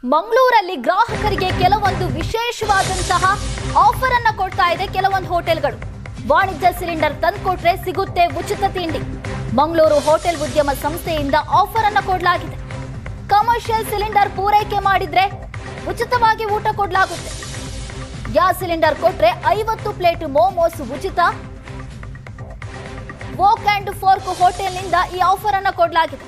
ಮಂಗಳೂರಲ್ಲಿ ಗ್ರಾಹಕರಿಗೆ ಕೆಲವೊಂದು ವಿಶೇಷವಾದಂತಹ ಆಫರ್ ಅನ್ನು ಕೊಡ್ತಾ ಇದೆ ಕೆಲವೊಂದು ಹೋಟೆಲ್ಗಳು. ವಾಣಿಜ್ಯ ಸಿಲಿಂಡರ್ ತಂದುಕೊಟ್ರೆ ಸಿಗುತ್ತೆ ಉಚಿತ ತಿಂಡಿ. ಮಂಗಳೂರು ಹೋಟೆಲ್ ಉದ್ಯಮ ಸಂಸ್ಥೆಯಿಂದ ಆಫರ್ ಅನ್ನು ಕೊಡಲಾಗಿದೆ. ಕಮರ್ಷಿಯಲ್ ಸಿಲಿಂಡರ್ ಪೂರೈಕೆ ಮಾಡಿದ್ರೆ ಉಚಿತವಾಗಿ ಊಟ ಕೊಡಲಾಗುತ್ತೆ. ಗ್ಯಾಸ್ ಸಿಲಿಂಡರ್ ಕೊಟ್ರೆ 50 ಪ್ಲೇಟ್ ಮೋಮೋಸ್ ಉಚಿತ. ವೋಕ್ ಅಂಡ್ ಫೋರ್ಕ್ ಹೋಟೆಲ್ನಿಂದ ಈ ಆಫರ್ ಅನ್ನು ಕೊಡಲಾಗಿದೆ.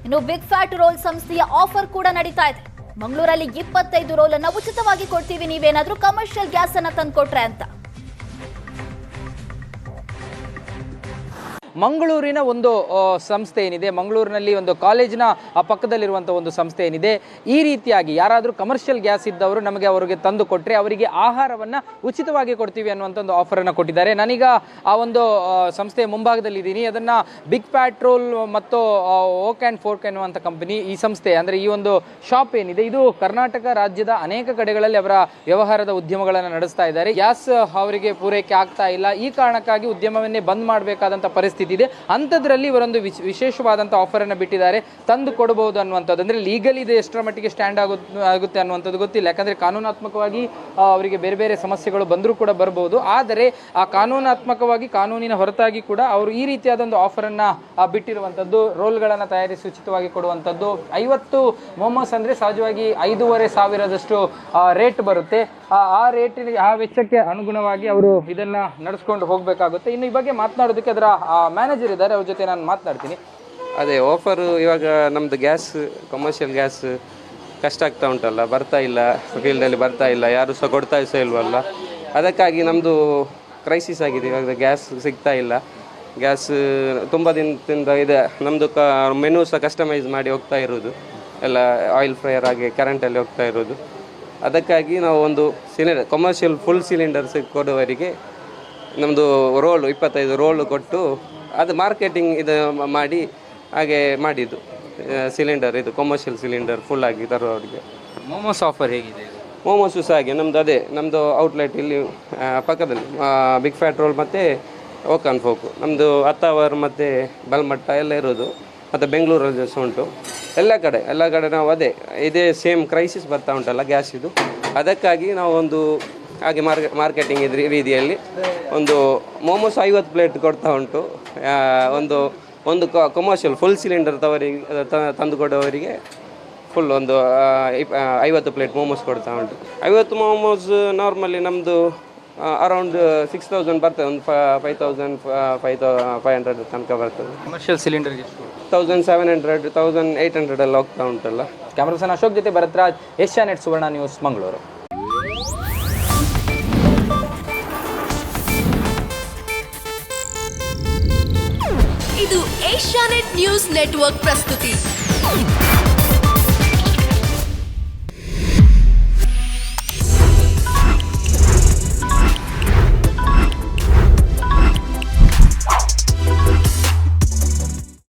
ಇನ್ನು ಬಿಗ್ ಫ್ಯಾಟ್ ರೋಲ್ ಸಂಸ್ಥೆಯ ಆಫರ್ ಕೂಡ ನಡೀತಾ ಇದೆ. ಮಂಗಳೂರಲ್ಲಿ 25 ರೋಲ್ ಅನ್ನು ಉಚಿತವಾಗಿ ಕೊಡ್ತೀವಿ ನೀವೇನಾದ್ರೂ ಕಮರ್ಷಿಯಲ್ ಗ್ಯಾಸ್ ಅನ್ನ ತಂದುಕೊಟ್ರೆ ಅಂತ. ಮಂಗಳೂರಿನ ಒಂದು ಸಂಸ್ಥೆ ಏನಿದೆ, ಮಂಗಳೂರಿನಲ್ಲಿ ಒಂದು ಕಾಲೇಜಿನ ಪಕ್ಕದಲ್ಲಿರುವಂಥ ಒಂದು ಸಂಸ್ಥೆ ಏನಿದೆ, ಈ ರೀತಿಯಾಗಿ ಯಾರಾದರೂ ಕಮರ್ಷಿಯಲ್ ಗ್ಯಾಸ್ ಇದ್ದವರು ನಮಗೆ ಅವರಿಗೆ ತಂದು ಕೊಟ್ಟರೆ ಅವರಿಗೆ ಆಹಾರವನ್ನು ಉಚಿತವಾಗಿ ಕೊಡ್ತೀವಿ ಅನ್ನುವಂಥ ಒಂದು ಆಫರನ್ನು ಕೊಟ್ಟಿದ್ದಾರೆ. ನಾನೀಗ ಆ ಒಂದು ಸಂಸ್ಥೆಯ ಮುಂಭಾಗದಲ್ಲಿದ್ದೀನಿ. ಅದನ್ನು ಬಿಗ್ ಪ್ಯಾಟ್ರೋಲ್ ಮತ್ತು ವೋಕ್ ಆ್ಯಂಡ್ ಫೋರ್ಕ್ ಎನ್ನುವಂಥ ಕಂಪನಿ, ಈ ಸಂಸ್ಥೆ ಅಂದರೆ ಈ ಒಂದು ಶಾಪ್ ಏನಿದೆ, ಇದು ಕರ್ನಾಟಕ ರಾಜ್ಯದ ಅನೇಕ ಕಡೆಗಳಲ್ಲಿ ಅವರ ವ್ಯವಹಾರದ ಉದ್ಯಮಗಳನ್ನು ನಡೆಸ್ತಾ ಇದ್ದಾರೆ. ಗ್ಯಾಸ್ ಅವರಿಗೆ ಪೂರೈಕೆ ಆಗ್ತಾ ಇಲ್ಲ, ಈ ಕಾರಣಕ್ಕಾಗಿ ಉದ್ಯಮವನ್ನೇ ಬಂದ್ ಮಾಡಬೇಕಾದಂಥ ಪರಿಸ್ಥಿತಿ ಇದೆ. ಅಂಥದ್ರಲ್ಲಿ ಇವರೊಂದು ವಿಶೇಷವಾದಂಥ ಆಫರ್ ಅನ್ನು ಬಿಟ್ಟಿದ್ದಾರೆ. ತಂದು ಕೊಡಬಹುದು ಅನ್ನುವಂಥದ್ದು. ಅಂದರೆ ಲೀಗಲ್ ಇದು ಎಷ್ಟರ ಮಟ್ಟಿಗೆ ಸ್ಟ್ಯಾಂಡ್ ಆಗುತ್ತೆ ಅನ್ನುವಂಥದ್ದು ಗೊತ್ತಿಲ್ಲ. ಯಾಕಂದರೆ ಕಾನೂನಾತ್ಮಕವಾಗಿ ಅವರಿಗೆ ಬೇರೆ ಬೇರೆ ಸಮಸ್ಯೆಗಳು ಬಂದರೂ ಕೂಡ ಬರಬಹುದು. ಆದರೆ ಆ ಕಾನೂನಾತ್ಮಕವಾಗಿ, ಕಾನೂನಿನ ಹೊರತಾಗಿ ಕೂಡ ಅವರು ಈ ರೀತಿಯಾದೊಂದು ಆಫರನ್ನು ಬಿಟ್ಟಿರುವಂಥದ್ದು. ರೋಲ್ಗಳನ್ನು ತಯಾರಿಸಿ ಉಚಿತವಾಗಿ ಕೊಡುವಂಥದ್ದು. 50 ಮೋಮೋಸ್ ಅಂದರೆ ಸಹಜವಾಗಿ 5,500 ರೇಟ್ ಬರುತ್ತೆ. ಆ ರೇಟಿನ ಆ ವೆಚ್ಚಕ್ಕೆ ಅನುಗುಣವಾಗಿ ಅವರು ಇದನ್ನು ನಡೆಸ್ಕೊಂಡು ಹೋಗಬೇಕಾಗುತ್ತೆ. ಇನ್ನು ಈ ಬಗ್ಗೆ ಮಾತನಾಡೋದಕ್ಕೆ ಅದರ ಮ್ಯಾನೇಜರ್ ಇದ್ದಾರೆ, ಅವ್ರ ಜೊತೆ ನಾನು ಮಾತನಾಡ್ತೀನಿ. ಅದೇ ಆಫರು ಇವಾಗ ನಮ್ಮದು ಗ್ಯಾಸ್, ಕಮರ್ಷಿಯಲ್ ಗ್ಯಾಸ್ ಕಷ್ಟ ಆಗ್ತಾ ಉಂಟಲ್ಲ, ಬರ್ತಾ ಇಲ್ಲ, ಫೀಲ್ಡಲ್ಲಿ ಬರ್ತಾ ಇಲ್ಲ, ಯಾರು ಸಹ ಕೊಡ್ತಾ ಸಹ ಇಲ್ವಲ್ಲ. ಅದಕ್ಕಾಗಿ ನಮ್ಮದು ಕ್ರೈಸಿಸ್ ಆಗಿದೆ. ಇವಾಗ ಗ್ಯಾಸ್ ಸಿಗ್ತಾ ಇಲ್ಲ. ಗ್ಯಾಸ್ ತುಂಬ ದಿನದಿಂದ ಇದೆ. ನಮ್ಮದು ಮೆನು ಸಹ ಕಸ್ಟಮೈಸ್ ಮಾಡಿ ಹೋಗ್ತಾ ಇರೋದು, ಎಲ್ಲ ಆಯಿಲ್ ಫ್ರೈಯರ್ ಆಗಿ ಕರೆಂಟಲ್ಲಿ ಹೋಗ್ತಾ ಇರೋದು. ಅದಕ್ಕಾಗಿ ನಾವು ಒಂದು ಸಿಲಿಂಡರ್, ಕಮರ್ಷಿಯಲ್ ಫುಲ್ ಸಿಲಿಂಡರ್ಸ್ ಕೊಡುವವರಿಗೆ ನಮ್ಮದು ರೋಲು 25 ರೋಲು ಕೊಟ್ಟು ಅದು ಮಾರ್ಕೆಟಿಂಗ್ ಇದು ಮಾಡಿ ಹಾಗೆ ಮಾಡಿದ್ದು ಸಿಲಿಂಡರ್, ಇದು ಕಮರ್ಷಿಯಲ್ ಸಿಲಿಂಡರ್ ಫುಲ್ ಆಗಿ ತರುವವರಿಗೆ. ಮೋಮೋಸ್ ಆಫರ್ ಹೇಗಿದೆ? ಮೋಮೋಸು ಸಹ ಹಾಗೆ ನಮ್ಮದು ಅದೇ ನಮ್ಮದು ಔಟ್ಲೆಟ್ ಇಲ್ಲಿ ಪಕ್ಕದಲ್ಲಿ ಬಿಗ್ ಫ್ಯಾಟ್ ರೋಲ್ ಮತ್ತು ವೋಕ್ ಆ್ಯಂಡ್ ಫೋರ್ಕ್ ನಮ್ಮದು ಅತ್ತಾವರ್ ಮತ್ತು ಬಲ್ಮಟ್ಟ ಎಲ್ಲ ಇರೋದು. ಮತ್ತು ಬೆಂಗಳೂರಲ್ಲಿ ಸಹ ಉಂಟು. ಎಲ್ಲ ಕಡೆ ನಾವು ಅದೇ ಇದೇ ಸೇಮ್ ಕ್ರೈಸಿಸ್ ಬರ್ತಾ ಉಂಟಲ್ಲ ಗ್ಯಾಸಿದು. ಅದಕ್ಕಾಗಿ ನಾವು ಒಂದು ಹಾಗೆ ಮಾರ್ಕೆಟಿಂಗ್ ಇದ್ರ ರೀತಿಯಲ್ಲಿ ಒಂದು ಮೋಮೋಸ್ 50 ಪ್ಲೇಟ್ ಕೊಡ್ತಾ ಉಂಟು. ಒಂದು ಕಮರ್ಷಿಯಲ್ ಫುಲ್ ಸಿಲಿಂಡರ್ ತಂದು ಕೊಡುವವರಿಗೆ ಫುಲ್ ಒಂದು 50 ಪ್ಲೇಟ್ ಮೋಮೋಸ್ ಕೊಡ್ತಾ ಉಂಟು. 50 ಮೋಮೋಸ್ ನಾರ್ಮಲಿ ನಮ್ಮದು ಅರೌಂಡ್ 6,000 ಬರ್ತದೆ. ಒಂದು 5,500 ತನಕ ಬರ್ತದೆ. ಕಮರ್ಷಿಯಲ್ ಸಿಲಿಂಡರ್ಗೆ 1,700 1,800 ಎಲ್ಲ ಹೋಗ್ತಾ ಉಂಟಲ್ಲ. ಕ್ಯಾಮ್ರಾ ಪರ್ಸನ್ ಅಶೋಕ್ ಜೊತೆ ಭರತ್ರಾಜ್, ಏಷ್ಯಾನೆಟ್ ಸುವರ್ಣ ನ್ಯೂಸ್, ಮಂಗಳೂರು. ಇದು ಏಷ್ಯಾನೆಟ್ ನ್ಯೂಸ್ ನೆಟ್ವರ್ಕ್ ಪ್ರಸ್ತುತಿ.